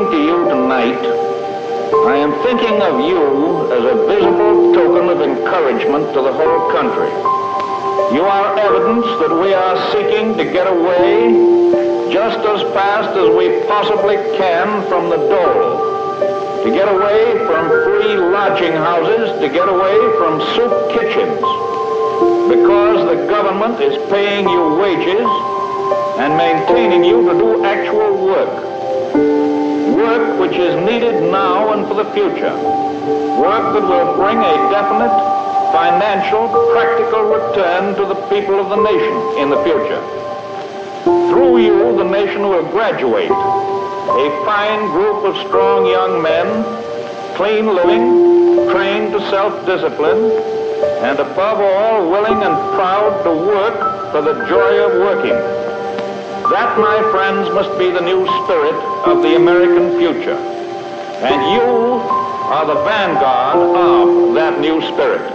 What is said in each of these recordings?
speaking to you tonight, I am thinking of you as a visible token of encouragement to the whole country. You are evidence that we are seeking to get away just as fast as we possibly can from the dole, to get away from free lodging houses, to get away from soup kitchens, because the government is paying you wages and maintaining you to do actual work which is needed now and for the future, work that will bring a definite financial, practical return to the people of the nation in the future. Through you, the nation will graduate a fine group of strong young men, clean living, trained to self-discipline, and above all, willing and proud to work for the joy of working. That, my friends, must be the new spirit of the American future. And you are the vanguard of that new spirit.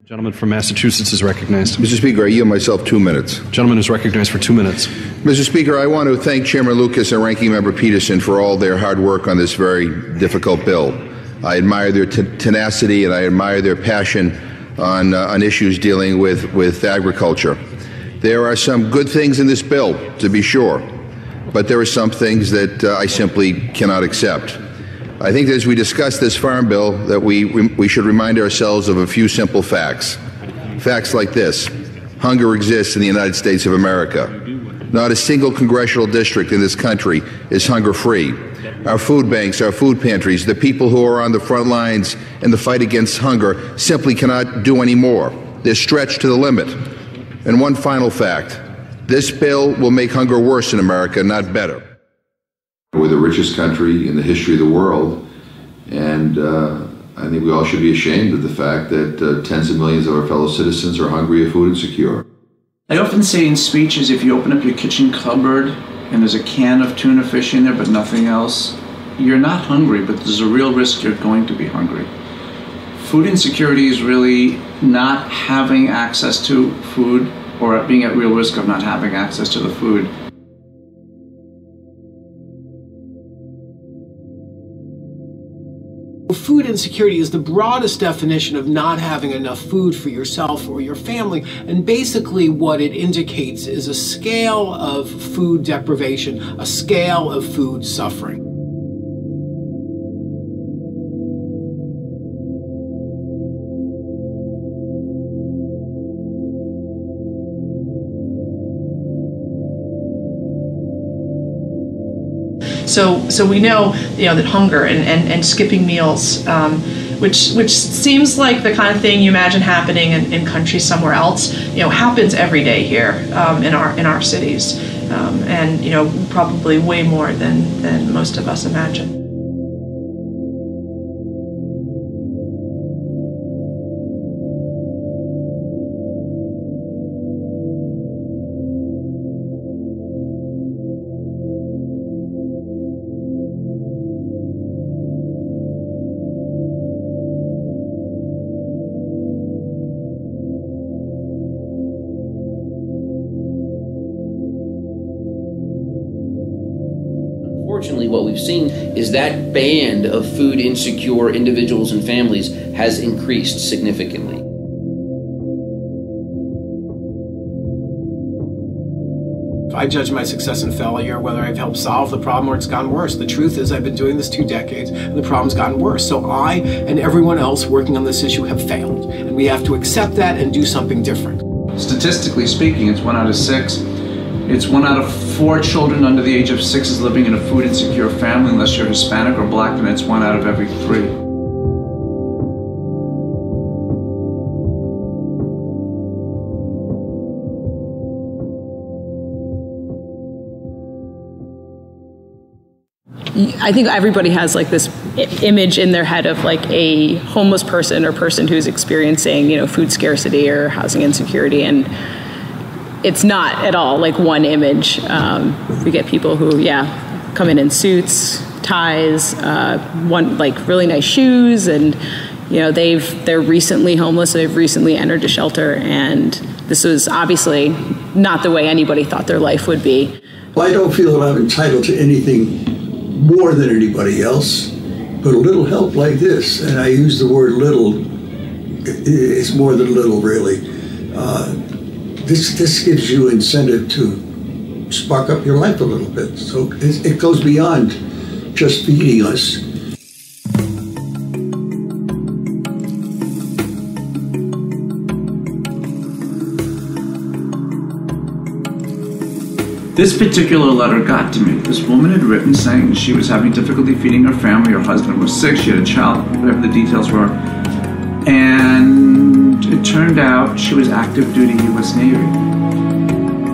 The gentleman from Massachusetts is recognized. Mr. Speaker, I yield myself 2 minutes. The gentleman is recognized for 2 minutes. Mr. Speaker, I want to thank Chairman Lucas and Ranking Member Peterson for all their hard work on this very difficult bill. I admire their tenacity and I admire their passion on issues dealing with agriculture. There are some good things in this bill, to be sure, but there are some things that I simply cannot accept. I think that as we discuss this farm bill that we should remind ourselves of a few simple facts. Facts like this: hunger exists in the United States of America. Not a single congressional district in this country is hunger-free. Our food banks, our food pantries, the people who are on the front lines in the fight against hunger simply cannot do any more. They're stretched to the limit. And one final fact: this bill will make hunger worse in America, not better. We're the richest country in the history of the world, and I think we all should be ashamed of the fact that tens of millions of our fellow citizens are hungry and food insecure. I often say in speeches, if you open up your kitchen cupboard and there's a can of tuna fish in there but nothing else, you're not hungry, but there's a real risk you're going to be hungry. Food insecurity is really not having access to food, or being at real risk of not having access to the food. Food insecurity is the broadest definition of not having enough food for yourself or your family, and basically what it indicates is a scale of food deprivation, a scale of food suffering. So we know, that hunger and skipping meals, which seems like the kind of thing you imagine happening in countries somewhere else, happens every day here in our cities, and probably way more than most of us imagine. Unfortunately, what we've seen is that band of food insecure individuals and families has increased significantly. If I judge my success and failure, whether I've helped solve the problem or it's gone worse. The truth is I've been doing this 2 decades and the problem's gotten worse. So I and everyone else working on this issue have failed. And we have to accept that and do something different. Statistically speaking, it's 1 out of 6. It's 1 out of 4 children under the age of 6 is living in a food insecure family. Unless you're Hispanic or Black, then it's 1 out of every 3. I think everybody has like this image in their head of like a homeless person or person who's experiencing, food scarcity or housing insecurity, and it's not at all like one image. We get people who, come in suits, ties, like really nice shoes, and they're recently homeless. So they've recently entered a shelter, and this was obviously not the way anybody thought their life would be. Well, I don't feel that I'm entitled to anything more than anybody else, but a little help like this, and I use the word little, it's more than little really. This gives you incentive to spark up your life a little bit. So it goes beyond just feeding us. This particular letter got to me. This woman had written saying she was having difficulty feeding her family, her husband was sick, she had a child, whatever the details were. And it turned out she was active duty U.S. Navy.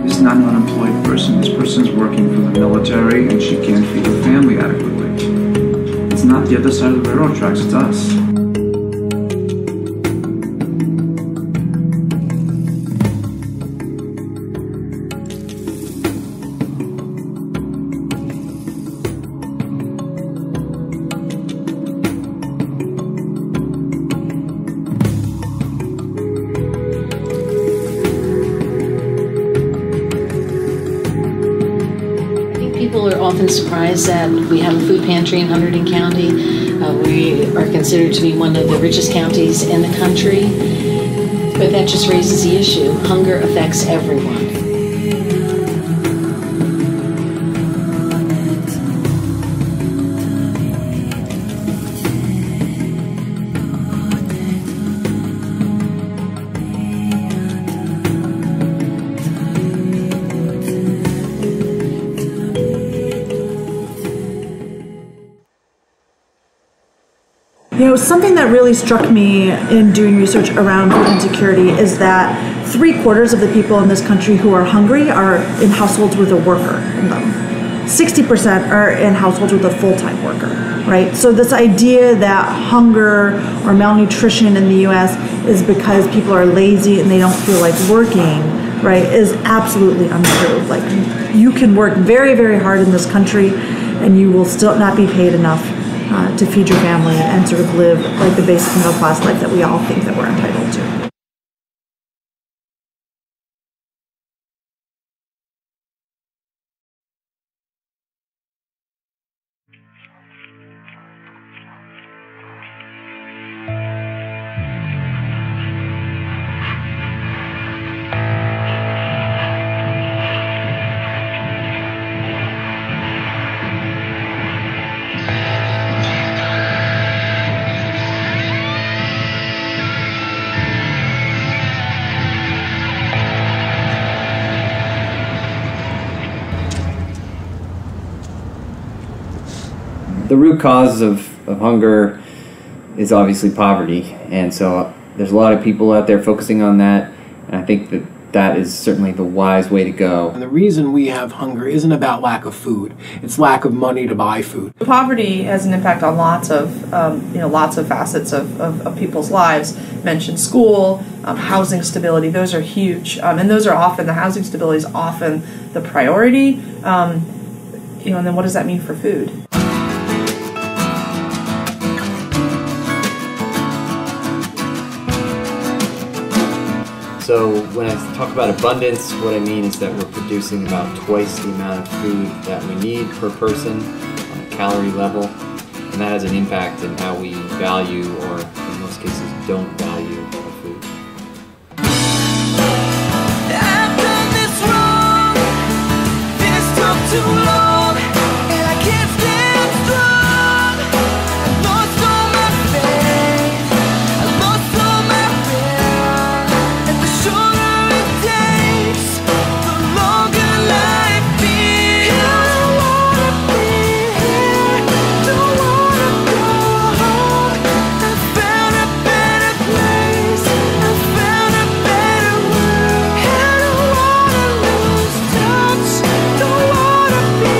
This is not an unemployed person. This person's working for the military and she can't feed her family adequately. It's not the other side of the railroad tracks, it's us. People are often surprised that we have a food pantry in Hunterdon County. We are considered to be one of the richest counties in the country, but that just raises the issue. Hunger affects everyone. Something that really struck me in doing research around food insecurity is that 3/4 of the people in this country who are hungry are in households with a worker in them. 60% are in households with a full-time worker, right? So this idea that hunger or malnutrition in the U.S. is because people are lazy and they don't feel like working, right, is absolutely untrue. Like, you can work very, very hard in this country and you will still not be paid enough to feed your family and sort of live like the basic middle class life that we all think that we're entitled to. The root cause of hunger is obviously poverty, and so there's a lot of people out there focusing on that, and I think that is certainly the wise way to go. And the reason we have hunger isn't about lack of food, it's lack of money to buy food. Poverty has an impact on lots of facets of people's lives. Mentioned school, housing stability, those are huge, and those are often, the housing stability is often the priority, and then what does that mean for food? So when I talk about abundance, what I mean is that we're producing about twice the amount of food that we need per person on a calorie level, and that has an impact in how we value, or in most cases don't value, our food. I've done this wrong, this took too long, and I can't stand strong. I lost all my faith, I lost all my will, and the shorter it takes, the longer life feels. I don't wanna be here, don't wanna go home. I found a better place, I found a better world. I don't wanna lose touch, don't wanna be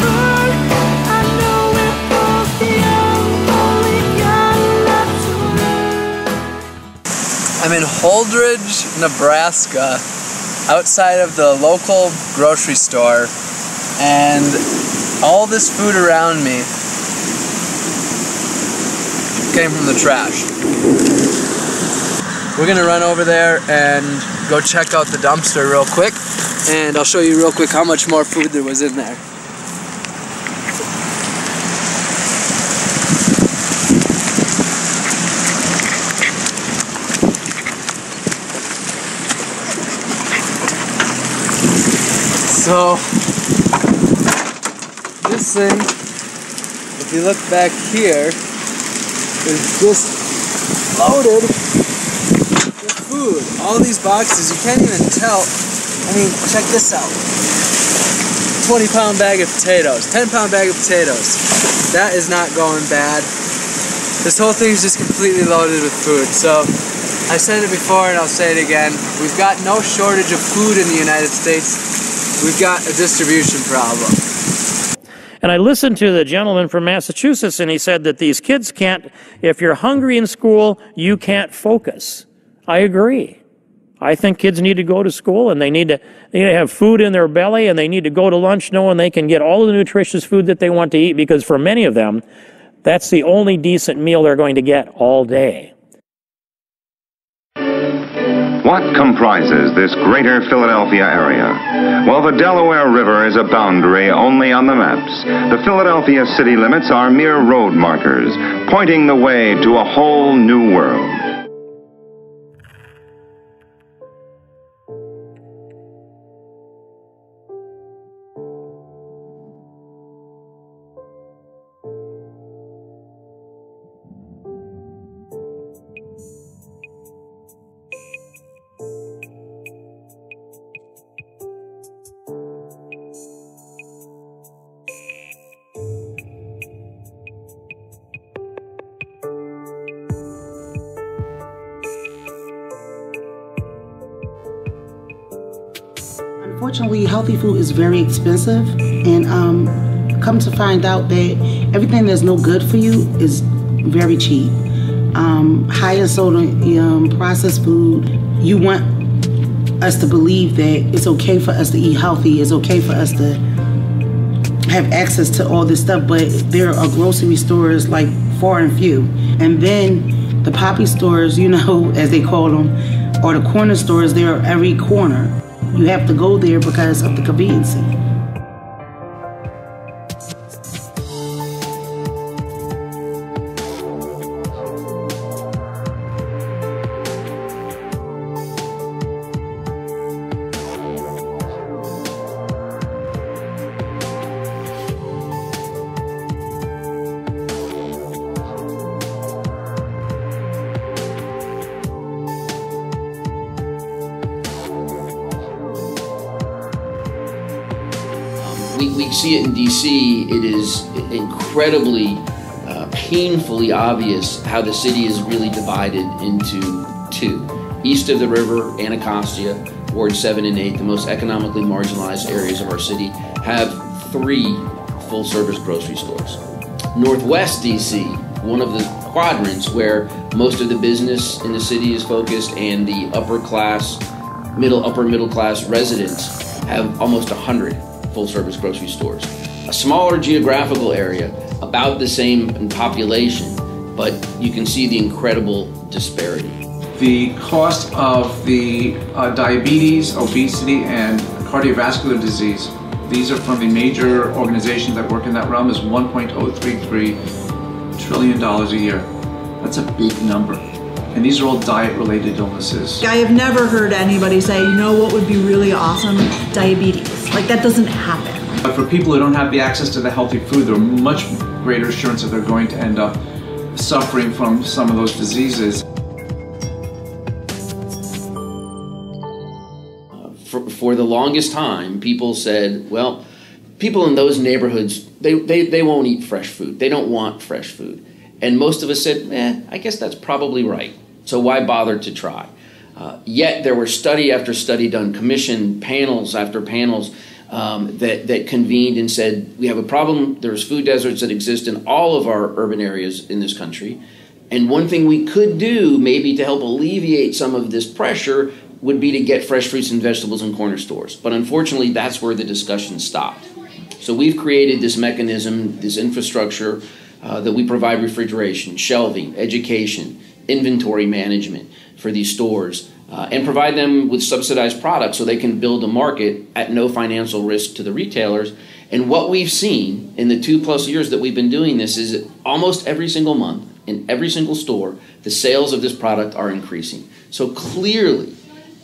burned. I know we're both young, only got a lot to learn. I'm in Holdridge, Nebraska, outside of the local grocery store, and all this food around me came from the trash. We're gonna run over there and go check out the dumpster real quick, and I'll show you real quick how much more food there was in there. So, this thing, if you look back here, is just loaded with food. All these boxes, you can't even tell. I mean, check this out. 20-pound bag of potatoes, 10-pound bag of potatoes. That is not going bad. This whole thing is just completely loaded with food. So, I said it before and I'll say it again. We've got no shortage of food in the United States. We've got a distribution problem. And I listened to the gentleman from Massachusetts, and he said that these kids can't, if you're hungry in school, you can't focus. I agree. I think kids need to go to school, and they need to have food in their belly, and they need to go to lunch knowing they can get all the nutritious food that they want to eat, because for many of them, that's the only decent meal they're going to get all day. What comprises this greater Philadelphia area? Well, the Delaware River is a boundary only on the maps. The Philadelphia city limits are mere road markers, pointing the way to a whole new world. Unfortunately, healthy food is very expensive, and come to find out that everything that's no good for you is very cheap. High in sodium, processed food. You want us to believe that it's okay for us to eat healthy, it's okay for us to have access to all this stuff, but there are grocery stores like far and few. And then the poppy stores, you know, as they call them, or the corner stores, they're every corner. You have to go there because of the convenience. see it in DC, it is incredibly painfully obvious how the city is really divided into two. East of the river, Anacostia, Ward 7 and 8, the most economically marginalized areas of our city, have 3 full-service grocery stores. Northwest DC, one of the quadrants where most of the business in the city is focused and the upper middle class residents have almost 100 full-service grocery stores. A smaller geographical area, about the same in population, but you can see the incredible disparity. The cost of the diabetes, obesity, and cardiovascular disease, these are from the major organizations that work in that realm, is $1.033 trillion a year. That's a big number. And these are all diet-related illnesses. I have never heard anybody say, you know what would be really awesome? Diabetes. Like, that doesn't happen. But for people who don't have the access to the healthy food, there are much greater assurance that they're going to end up suffering from some of those diseases. For the longest time, people said, well, people in those neighborhoods, they won't eat fresh food. They don't want fresh food. And most of us said, I guess that's probably right. So why bother to try? Yet there were study after study done, commission panels after panels that convened and said, we have a problem. There's food deserts that exist in all of our urban areas in this country. And one thing we could do maybe to help alleviate some of this pressure would be to get fresh fruits and vegetables in corner stores. But unfortunately, that's where the discussion stopped. So we've created this mechanism, this infrastructure that we provide refrigeration, shelving, education, inventory management for these stores, and provide them with subsidized products so they can build a market at no financial risk to the retailers. And what we've seen in the 2+ years that we've been doing this is that almost every single month, in every single store, the sales of this product are increasing. So clearly,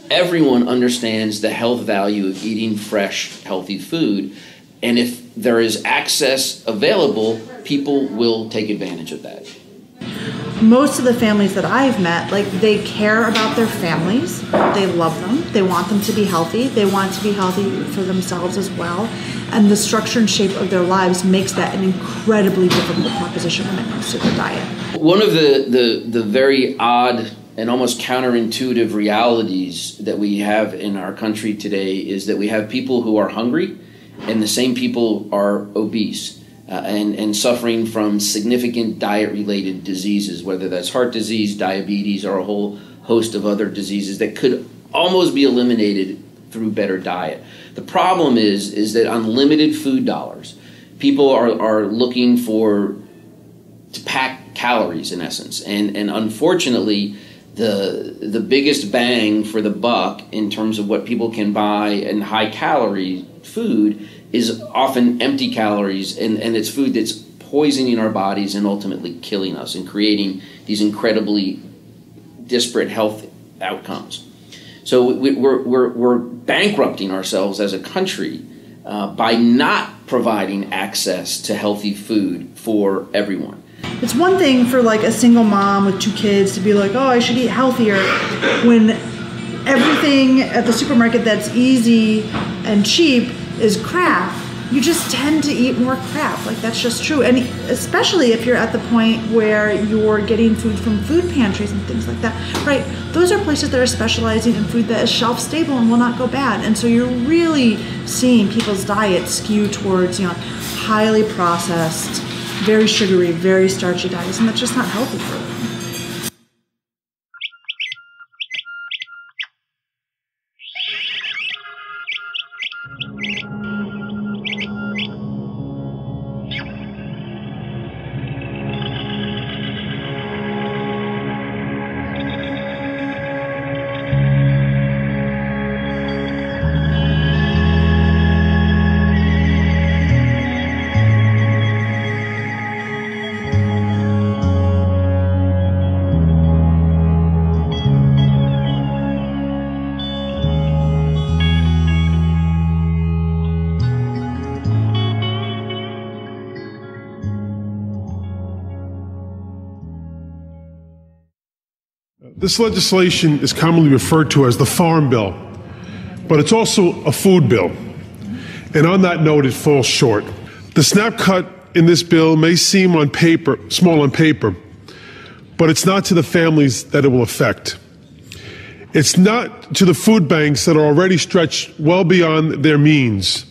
everyone understands the health value of eating fresh, healthy food. And if there is access available, people will take advantage of that. Most of the families that I've met, like, they care about their families. They love them. They want them to be healthy. They want to be healthy for themselves as well. And the structure and shape of their lives makes that an incredibly difficult proposition when it comes to their diet. One of the very odd and almost counterintuitive realities that we have in our country today is that we have people who are hungry and the same people are obese. And suffering from significant diet-related diseases, whether that's heart disease, diabetes, or a whole host of other diseases that could almost be eliminated through better diet. The problem is that unlimited food dollars, people are looking to pack calories in essence, and unfortunately, the biggest bang for the buck in terms of what people can buy in high-calorie food is often empty calories, and it's food that's poisoning our bodies and ultimately killing us and creating these incredibly disparate health outcomes. So we're bankrupting ourselves as a country by not providing access to healthy food for everyone. It's one thing for like a single mom with 2 kids to be like, oh, I should eat healthier, when everything at the supermarket that's easy and cheap is crap. You just tend to eat more crap. Like, that's just true. And especially if you're at the point where you're getting food from food pantries and things like that, right? Those are places that are specializing in food that is shelf stable and will not go bad. And so you're really seeing people's diets skew towards, highly processed, very sugary, very starchy diets, and that's just not healthy for them. This legislation is commonly referred to as the Farm Bill, but it's also a food bill. And on that note, it falls short. The SNAP cut in this bill may seem small on paper, but it's not to the families that it will affect. It's not to the food banks that are already stretched well beyond their means.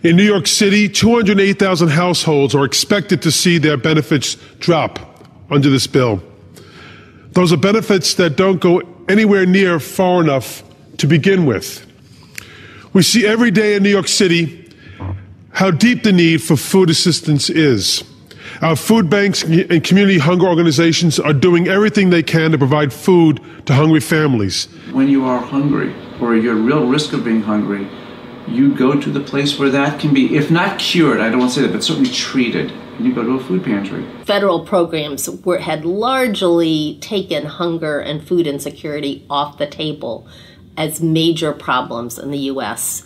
In New York City, 208,000 households are expected to see their benefits drop under this bill. Those are benefits that don't go anywhere near far enough to begin with. We see every day in New York City how deep the need for food assistance is. Our food banks and community hunger organizations are doing everything they can to provide food to hungry families. When you are hungry, or you're at real risk of being hungry, you go to the place where that can be, if not cured, I don't want to say that, but certainly treated. And you go to a food pantry. Federal programs had largely taken hunger and food insecurity off the table as major problems in the U.S.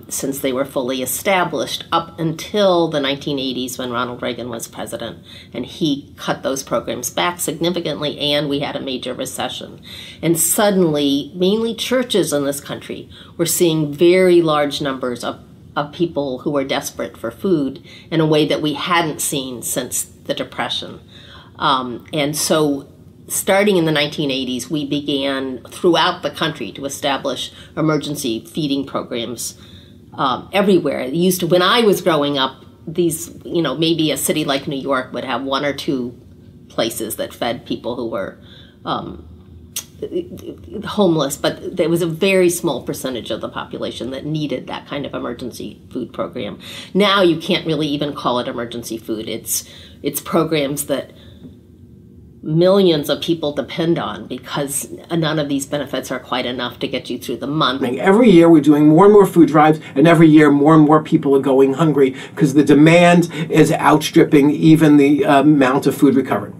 Since they were fully established up until the 1980s when Ronald Reagan was president. And he cut those programs back significantly, and we had a major recession. And suddenly, mainly churches in this country were seeing very large numbers of people who were desperate for food in a way that we hadn't seen since the Depression. And so starting in the 1980s, we began throughout the country to establish emergency feeding programs everywhere. It used to, when I was growing up, these, maybe a city like New York would have one or two places that fed people who were homeless, but there was a very small percentage of the population that needed that kind of emergency food program. Now you can't really even call it emergency food. It's programs that millions of people depend on because none of these benefits are quite enough to get you through the month. Every year we're doing more and more food drives, and every year more and more people are going hungry because the demand is outstripping even the amount of food recovered.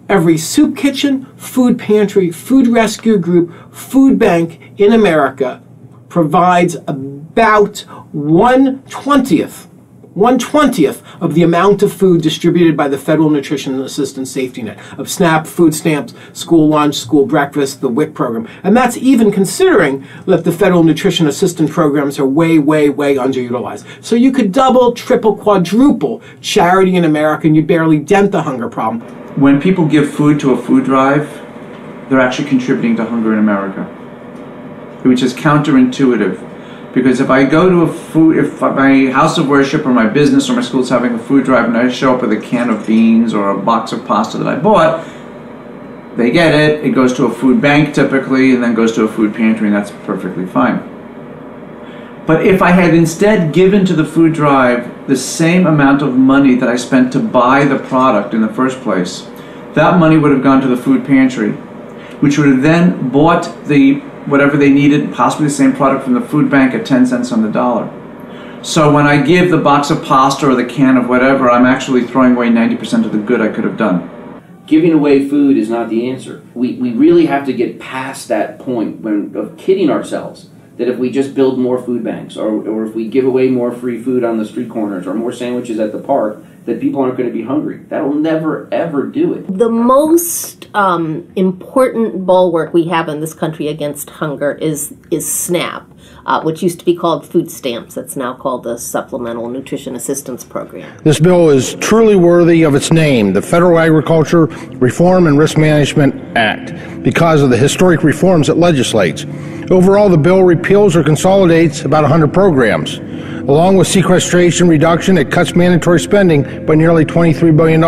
Every soup kitchen, food pantry, food rescue group, food bank in America provides about 1/20th of the amount of food distributed by the Federal Nutrition Assistance Safety Net, of SNAP, food stamps, school lunch, school breakfast, the WIC program. And that's even considering that the Federal Nutrition Assistance programs are way, way, way underutilized. So you could double, triple, quadruple charity in America and you barely dent the hunger problem. When people give food to a food drive, they're actually contributing to hunger in America, which is counterintuitive. Because if I go to if my house of worship or my business or my school is having a food drive and I show up with a can of beans or a box of pasta that I bought, they get it goes to a food bank typically, and then goes to a food pantry, and that's perfectly fine. But if I had instead given to the food drive the same amount of money that I spent to buy the product in the first place, that money would have gone to the food pantry, which would have then bought whatever they needed, possibly the same product from the food bank at 10 cents on the dollar. So when I give the box of pasta or the can of whatever, I'm actually throwing away 90% of the good I could have done. Giving away food is not the answer. We really have to get past that point of kidding ourselves that if we just build more food banks or if we give away more free food on the street corners or more sandwiches at the park, that people aren't going to be hungry. That'll never, ever do it. The most important bulwark we have in this country against hunger is SNAP, which used to be called food stamps. It's now called the Supplemental Nutrition Assistance Program. This bill is truly worthy of its name, the Federal Agriculture Reform and Risk Management Act, because of the historic reforms it legislates. Overall, the bill repeals or consolidates about 100 programs. Along with sequestration reduction, it cuts mandatory spending by nearly $23 billion.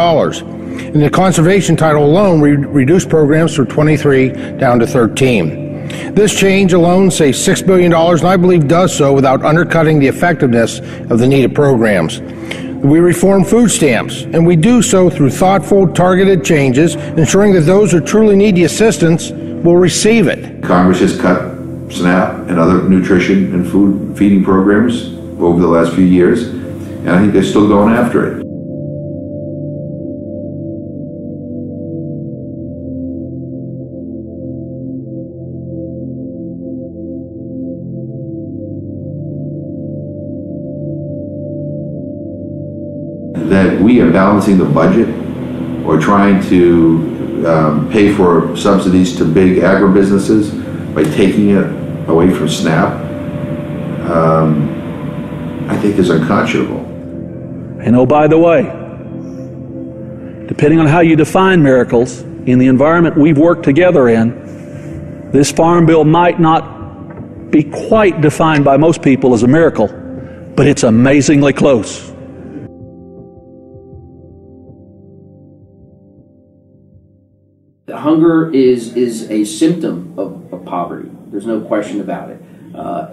In the conservation title alone, we reduced programs from 23 down to 13. This change alone saves $6 billion, and I believe does so without undercutting the effectiveness of the needed programs. We reform food stamps, and we do so through thoughtful, targeted changes, ensuring that those who truly need the assistance will receive it. Congress has cut SNAP and other nutrition and food feeding programs over the last few years, and I think they're still going after it. That we are balancing the budget or trying to pay for subsidies to big agribusinesses by taking it away from SNAP. I think is unconscionable. And oh, by the way, depending on how you define miracles, in the environment we've worked together in, this farm bill might not be quite defined by most people as a miracle, but it's amazingly close. Hunger is a symptom of poverty. There's no question about it.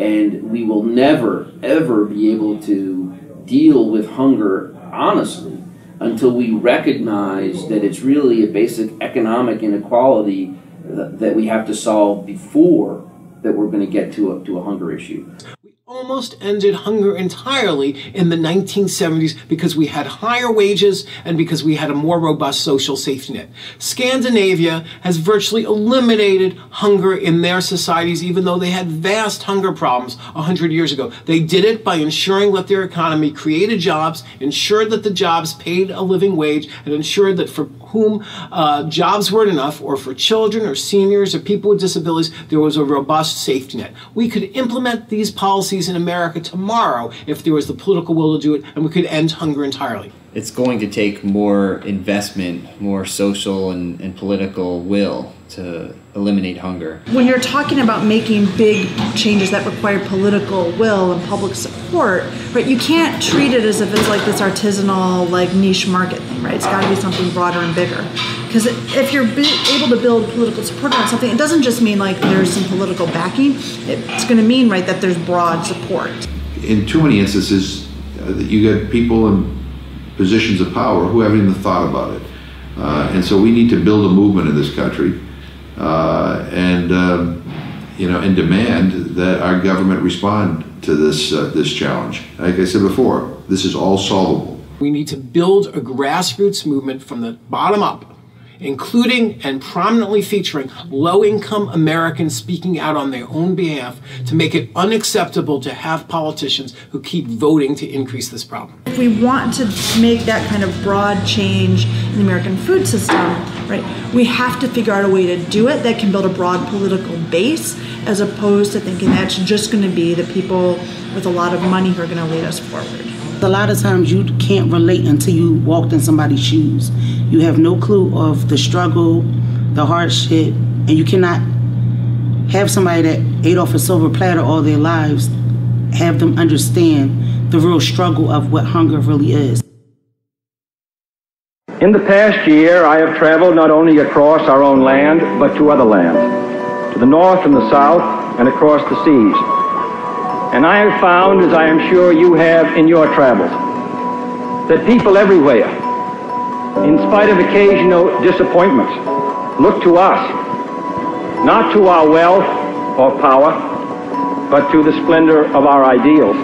And we will never, ever be able to deal with hunger honestly until we recognize that it's really a basic economic inequality that we have to solve before that we're going to get to a hunger issue. Almost ended hunger entirely in the 1970s because we had higher wages and because we had a more robust social safety net. Scandinavia has virtually eliminated hunger in their societies, even though they had vast hunger problems 100 years ago. They did it by ensuring that their economy created jobs, ensured that the jobs paid a living wage, and ensured that for whom jobs weren't enough, or for children or seniors or people with disabilities, there was a robust safety net. We could implement these policies in America tomorrow if there was the political will to do it, and we could end hunger entirely. It's going to take more investment, more social and political will to eliminate hunger. When you're talking about making big changes that require political will and public support, right, you can't treat it as if it's like this artisanal, like niche market thing, right? It's got to be something broader and bigger. Because if you're able to build political support on something, it doesn't just mean like there's some political backing. It's going to mean, right, that there's broad support. In too many instances, you get people in positions of power who haven't even thought about it. And so we need to build a movement in this country and demand that our government respond to this challenge. Like I said before, this is all solvable. We need to build a grassroots movement from the bottom up, including and prominently featuring low-income Americans speaking out on their own behalf to make it unacceptable to have politicians who keep voting to increase this problem. If we want to make that kind of broad change in the American food system, right, we have to figure out a way to do it that can build a broad political base, as opposed to thinking that's just going to be the people with a lot of money who are going to lead us forward. A lot of times you can't relate until you walked in somebody's shoes. You have no clue of the struggle, the hardship, and you cannot have somebody that ate off a silver platter all their lives, have them understand the real struggle of what hunger really is. In the past year, I have traveled not only across our own land, but to other lands, to the north and the south, and across the seas. And I have found, as I am sure you have in your travels, that people everywhere, in spite of occasional disappointments, look to us, not to our wealth or power, but to the splendor of our ideals.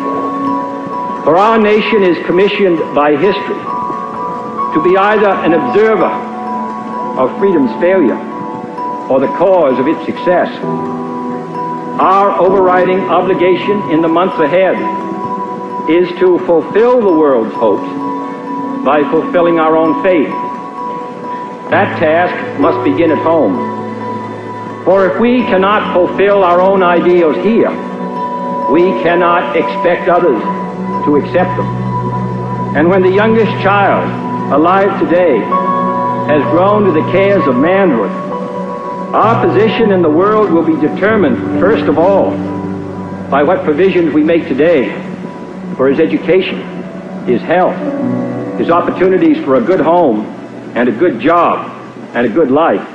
For our nation is commissioned by history to be either an observer of freedom's failure or the cause of its success. Our overriding obligation in the months ahead is to fulfill the world's hopes by fulfilling our own faith. That task must begin at home. For if we cannot fulfill our own ideals here, we cannot expect others to accept them. And when the youngest child alive today has grown to the cares of manhood, our position in the world will be determined, first of all, by what provisions we make today for his education, his health, his opportunities for a good home and a good job and a good life.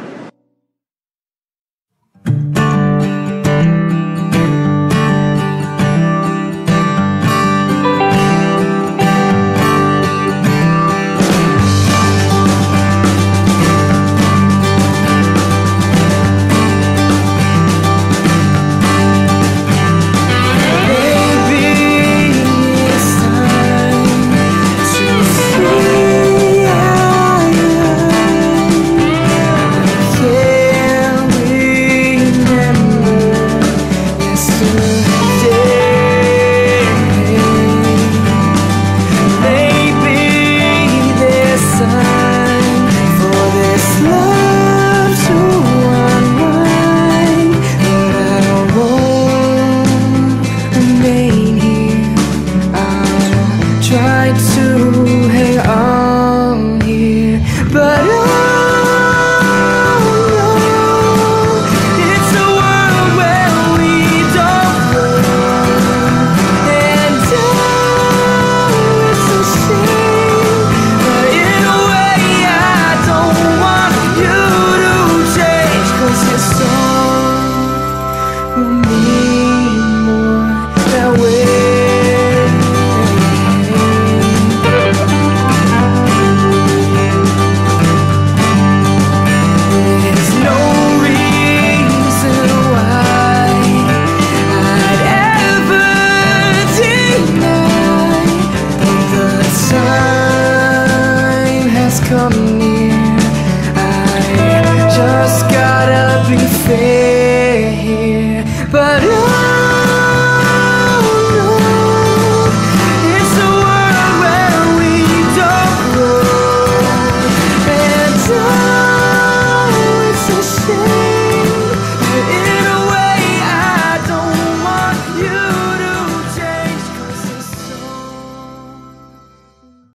come near. I just gotta be fair, but